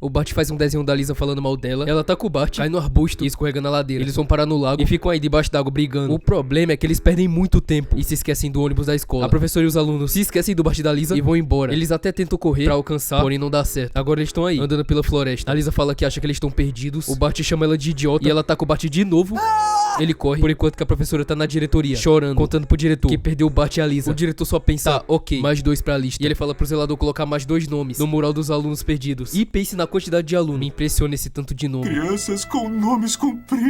O Bart faz um desenho da Lisa falando mal dela. Ela tá com o Bart, cai no arbusto e escorrega na ladeira. Eles vão parar no lago e ficam aí debaixo d'água brigando. O problema é que eles perdem muito tempo e se esquecem do ônibus da escola. A professora e os alunos se esquecem do Bart e da Lisa e vão embora. Eles até tentam correr pra alcançar, porém não dá certo. Agora eles estão aí, andando pela floresta. A Lisa fala que acha que eles estão perdidos. O Bart chama ela de idiota e ela tá com o Bart de novo. Ele corre, por enquanto que a professora tá na diretoria, chorando, contando pro diretor que perdeu o Bart e a Lisa. O diretor só pensa, tá, ok, mais 2 pra lista. E ele fala pro zelador colocar mais 2 nomes no mural dos alunos perdidos. E pense na quantidade de alunos. Me impressiona esse tanto de nome. Crianças com nomes compridos.